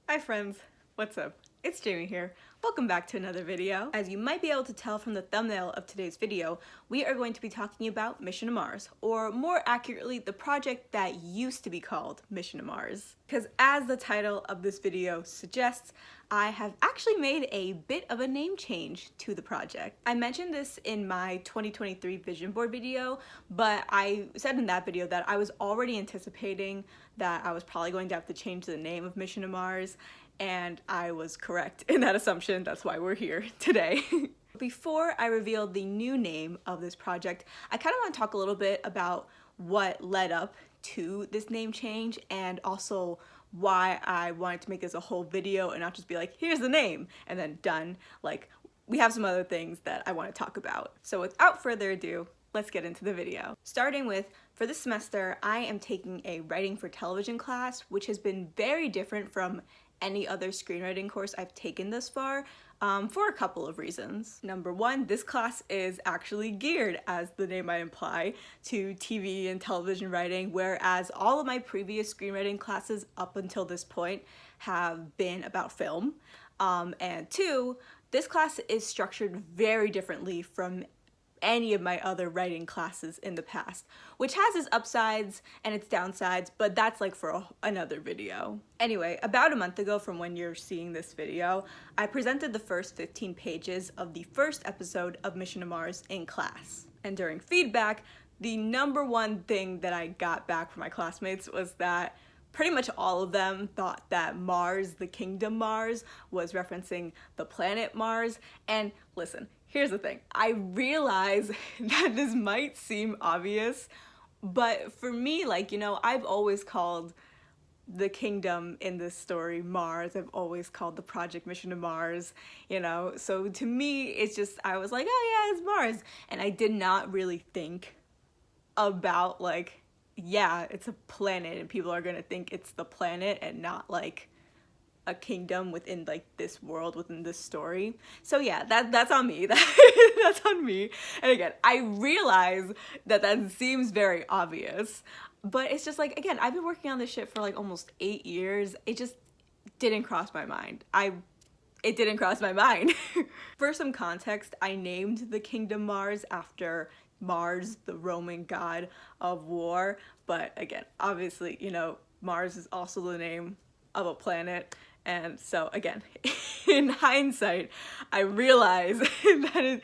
Hi friends, what's up? It's Jamie here. Welcome back to another video. As you might be able to tell from the thumbnail of today's video, we are going to be talking about Mission to Mars, or more accurately, the project that used to be called Mission to Mars. Because as the title of this video suggests, I have actually made a bit of a name change to the project. I mentioned this in my 2023 vision board video, but I said in that video that I was already anticipating that I was probably going to have to change the name of Mission to Mars, and I was correct in that assumption. That's why we're here today. Before I reveal the new name of this project, I kind of want to talk a little bit about what led up to this name change and also why I wanted to make this a whole video and not just be like, here's the name and then done. Like, we have some other things that I want to talk about. So without further ado, let's get into the video. Starting with, for this semester, I am taking a writing for television class, which has been very different from any other screenwriting course I've taken thus far, for a couple of reasons. Number one, this class is actually geared, as the name might imply, to TV and television writing, whereas all of my previous screenwriting classes up until this point have been about film. And two, this class is structured very differently from any of my other writing classes in the past, which has its upsides and its downsides, but that's like for another video. Anyway, about a month ago from when you're seeing this video, I presented the first 15 pages of the first episode of Mission to Mars in class. And during feedback, the number one thing that I got back from my classmates was that pretty much all of them thought that Mars, the kingdom Mars, was referencing the planet Mars. And listen, here's the thing. I realize that this might seem obvious, but for me, like, you know, I've always called the kingdom in this story Mars. I've always called the project Mission to Mars, you know? So to me, it's just, I was like, oh yeah, it's Mars. And I did not really think about like, yeah, it's a planet and people are gonna think it's the planet and not like a kingdom within like this world, within this story. So yeah, that's on me. That's on me. And again, I realize that seems very obvious, but it's just like, again, I've been working on this shit for like almost 8 years. It just didn't cross my mind. It didn't cross my mind. For some context, I named the kingdom Mars after Mars, the Roman god of war. But again, obviously, you know, Mars is also the name of a planet. And so again, in hindsight, I realize that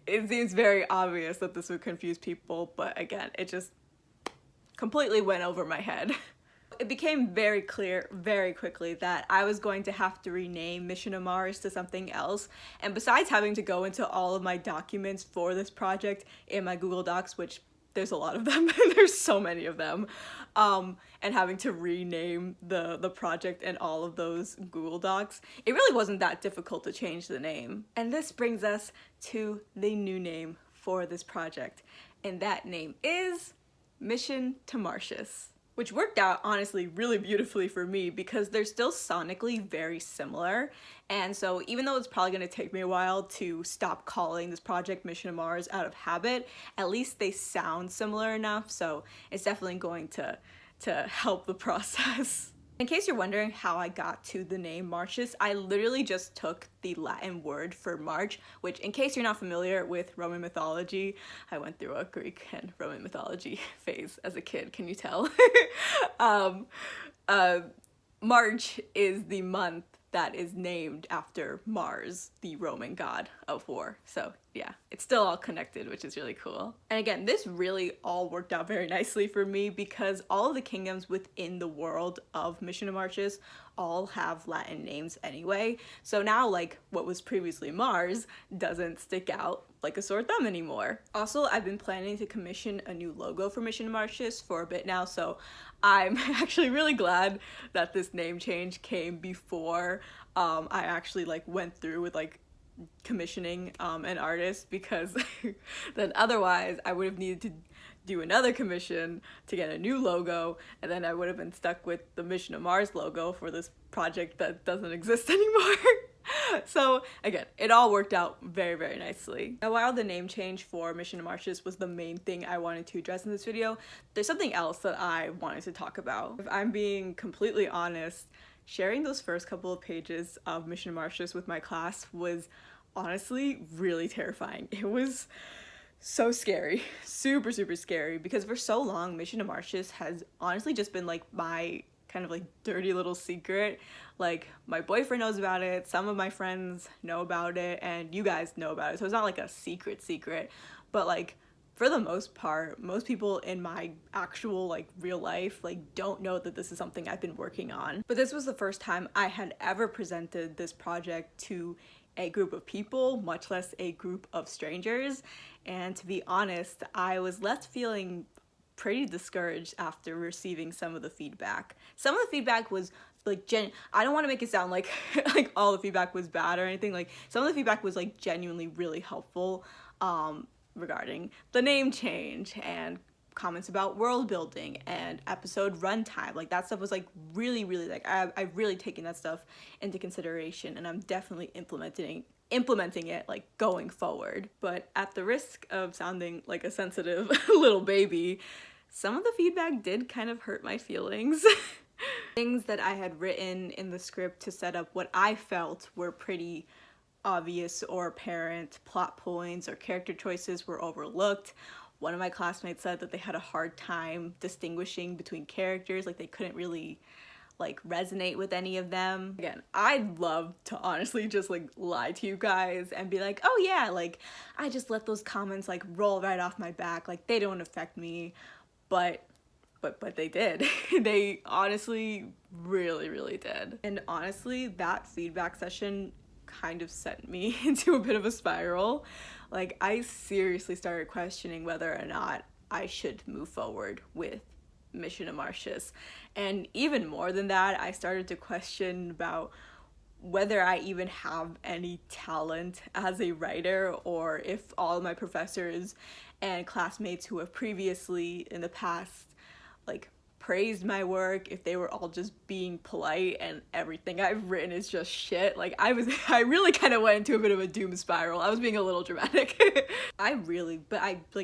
it seems very obvious that this would confuse people, but again, it just completely went over my head. It became very clear very quickly that I was going to have to rename Mission to Mars to something else. And besides having to go into all of my documents for this project in my Google Docs, which there's a lot of them, there's so many of them, and having to rename the project and all of those Google Docs, it really wasn't that difficult to change the name. And this brings us to the new name for this project, and that name is Mission to Martius, which worked out honestly really beautifully for me because they're still sonically very similar. And so even though it's probably going to take me a while to stop calling this project Mission to Mars out of habit, at least they sound similar enough, so it's definitely going to help the process. In case you're wondering how I got to the name Martius, I literally just took the Latin word for March, which, in case you're not familiar with Roman mythology, I went through a Greek and Roman mythology phase as a kid, can you tell? March is the month that is named after Mars, the Roman god of war. So yeah, it's still all connected, which is really cool. And again, this really all worked out very nicely for me because all of the kingdoms within the world of Mission to Martius all have Latin names anyway. So now, like, what was previously Mars doesn't stick out like a sore thumb anymore. Also, I've been planning to commission a new logo for Mission to Martius for a bit now, so I'm actually really glad that this name change came before I actually like went through with like commissioning an artist, because then otherwise I would have needed to do another commission to get a new logo, and then I would have been stuck with the Mission to Mars logo for this project that doesn't exist anymore. So again, it all worked out very, very nicely. Now, while the name change for Mission to Martius was the main thing I wanted to address in this video, there's something else that I wanted to talk about. If I'm being completely honest, sharing those first couple of pages of Mission to Martius with my class was honestly really terrifying. It was so scary, super scary, because for so long Mission to Martius has honestly just been like my kind of like dirty little secret. Like, my boyfriend knows about it, some of my friends know about it, and you guys know about it, so it's not like a secret, but like for the most part, most people in my actual like real life like don't know that this is something I've been working on. But this was the first time I had ever presented this project to a group of people, much less a group of strangers, and to be honest, I was left feeling pretty discouraged after receiving some of the feedback. Some of the feedback was like I don't want to make it sound like like all the feedback was bad or anything. Like, some of the feedback was like genuinely really helpful regarding the name change and comments about world building and episode runtime. Like, that stuff was like really like I've really taken that stuff into consideration, and I'm definitely implementing it like going forward. But at the risk of sounding like a sensitive little baby, some of the feedback did kind of hurt my feelings. Things that I had written in the script to set up what I felt were pretty obvious or apparent plot points or character choices were overlooked. One of my classmates said that they had a hard time distinguishing between characters, like they couldn't really like resonate with any of them. Again, I'd love to honestly just like lie to you guys and be like, oh yeah, like I just let those comments like roll right off my back, like they don't affect me, but they did. They honestly really did. And honestly, that feedback session kind of sent me into a bit of a spiral. Like, I seriously started questioning whether or not I should move forward with Mission to Martius. And even more than that, I started to question about whether I even have any talent as a writer, or if all of my professors and classmates who have previously in the past like praised my work, if they were all just being polite and everything I've written is just shit. Like, I really kind of went into a bit of a doom spiral. I was being a little dramatic.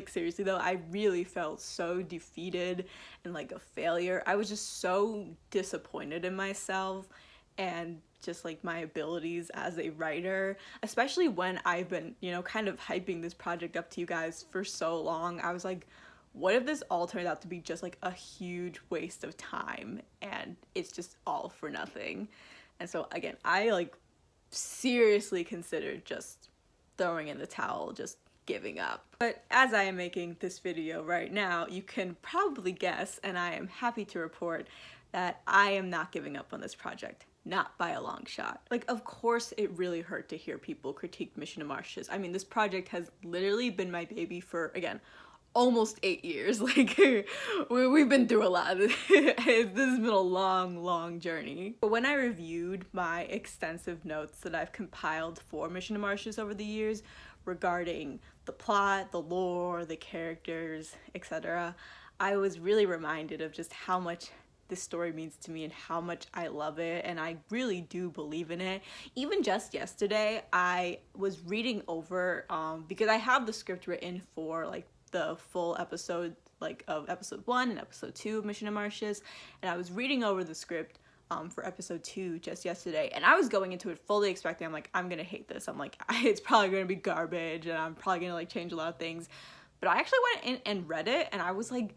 Seriously though, I really felt so defeated and like a failure. I was just so disappointed in myself and just like my abilities as a writer, especially when I've been, you know, kind of hyping this project up to you guys for so long. I was like, what if this all turned out to be just like a huge waste of time and it's just all for nothing? And so again, I like seriously considered just throwing in the towel, just giving up. But as I am making this video right now, you can probably guess, and I am happy to report, that I am not giving up on this project. Not by a long shot. Like, of course it really hurt to hear people critique Mission to Martius. I mean, this project has literally been my baby for, again, almost 8 years. Like, we've been through a lot. This has been a long journey. But when I reviewed my extensive notes that I've compiled for Mission to Martius over the years regarding the plot, the lore, the characters, etc., I was really reminded of just how much this story means to me and how much I love it, and I really do believe in it. Even just yesterday, I was reading over, because I have the script written for like the full episode, like of episode 1 and episode 2 of Mission to Martius, and I was reading over the script for episode 2 just yesterday, and I was going into it fully expecting, I'm like, I'm gonna hate this. I'm like, it's probably gonna be garbage, and I'm probably gonna like change a lot of things. But I actually went in and read it, and I was like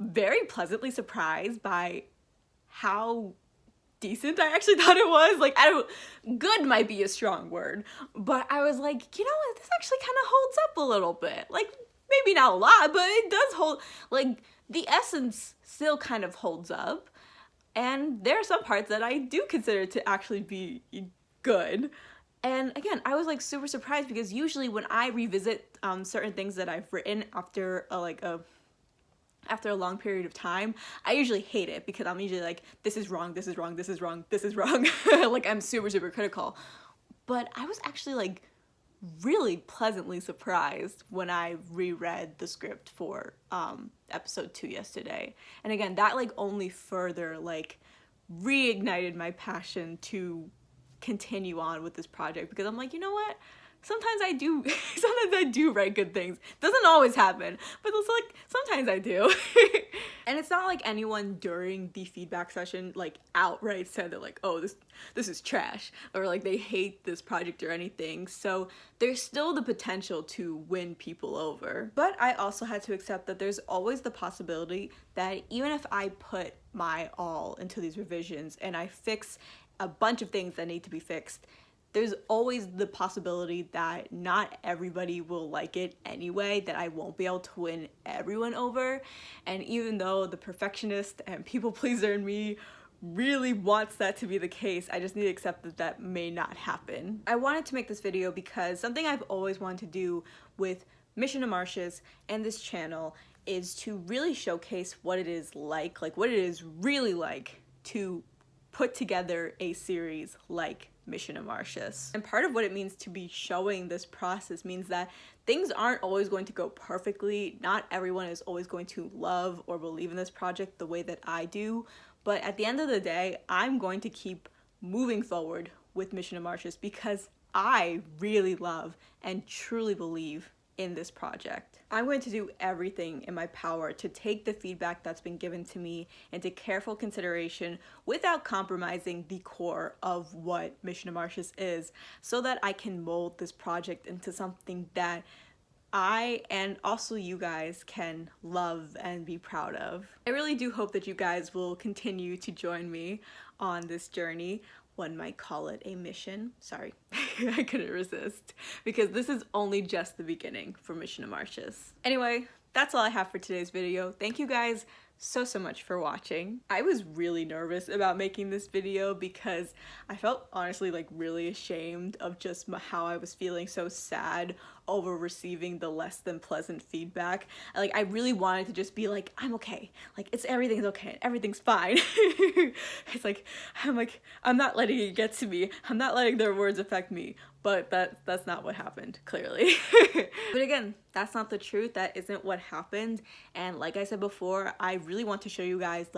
very pleasantly surprised by how decent I actually thought it was. Like, good might be a strong word, but I was like, you know what, this actually kind of holds up a little bit. Like, maybe not a lot, but it does hold, like, the essence still kind of holds up, and there are some parts that I do consider to actually be good. And again, I was like super surprised, because usually when I revisit certain things that I've written after after a long period of time, I usually hate it, because I'm usually like, this is wrong, this is wrong, this is wrong, this is wrong. Like, I'm super critical. But I was actually like really pleasantly surprised when I reread the script for episode 2 yesterday. And again, that like only further like reignited my passion to continue on with this project, because I'm like, you know what? Sometimes I do write good things. Doesn't always happen, but it's like, sometimes I do. And it's not like anyone during the feedback session like outright said they're like, oh, this is trash, or like they hate this project or anything. So there's still the potential to win people over. But I also had to accept that there's always the possibility that even if I put my all into these revisions and I fix a bunch of things that need to be fixed, there's always the possibility that not everybody will like it anyway, that I won't be able to win everyone over. And even though the perfectionist and people pleaser in me really wants that to be the case, I just need to accept that that may not happen. I wanted to make this video because something I've always wanted to do with Mission to Marshes and this channel is to really showcase what it is like what it is really like to put together a series like Mission to Marshes. And part of what it means to be showing this process means that things aren't always going to go perfectly. Not everyone is always going to love or believe in this project the way that I do. But at the end of the day, I'm going to keep moving forward with Mission to Marshes because I really love and truly believe in this project. I'm going to do everything in my power to take the feedback that's been given to me into careful consideration without compromising the core of what Mission to Marshes is, so that I can mold this project into something that I and also you guys can love and be proud of. I really do hope that you guys will continue to join me on this journey. One might call it a mission. Sorry, I couldn't resist, because this is only just the beginning for Mission to Marshes. Anyway, that's all I have for today's video. Thank you guys so much for watching. I was really nervous about making this video because I felt honestly like really ashamed of just how I was feeling so sad over receiving the less than pleasant feedback. Like I really wanted to just be like, I'm okay, like everything's okay, everything's fine. It's like I'm not letting it get to me, I'm not letting their words affect me, but that's not what happened, clearly. But again, that's not the truth, that isn't what happened. And like I said before, I really want to show you guys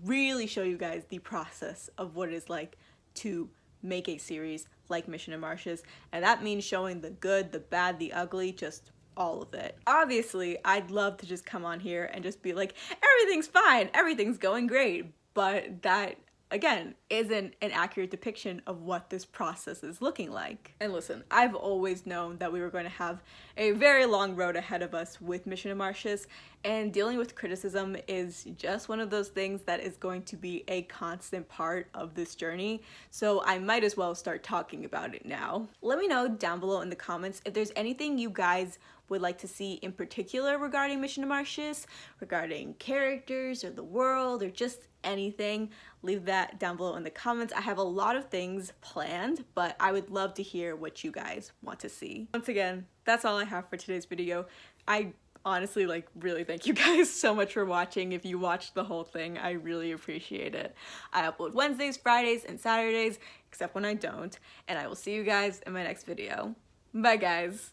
really show you guys the process of what it is like to make a series like Mission to Marshes. And that means showing the good, the bad, the ugly, just all of it. Obviously, I'd love to just come on here and just be like, everything's fine, everything's going great, but that again isn't an accurate depiction of what this process is looking like. And listen, I've always known that we were going to have a very long road ahead of us with Mission to Marshes, and dealing with criticism is just one of those things that is going to be a constant part of this journey, so I might as well start talking about it now. Let me know down below in the comments if there's anything you guys would like to see in particular regarding Mission to Marshes, regarding characters or the world or just anything. Leave that down below in the comments. I have a lot of things planned, but I would love to hear what you guys want to see. Once again, that's all I have for today's video. I honestly really thank you guys so much for watching. If you watched the whole thing, I really appreciate it. I upload Wednesdays, Fridays, and Saturdays, except when I don't, and I will see you guys in my next video. Bye guys.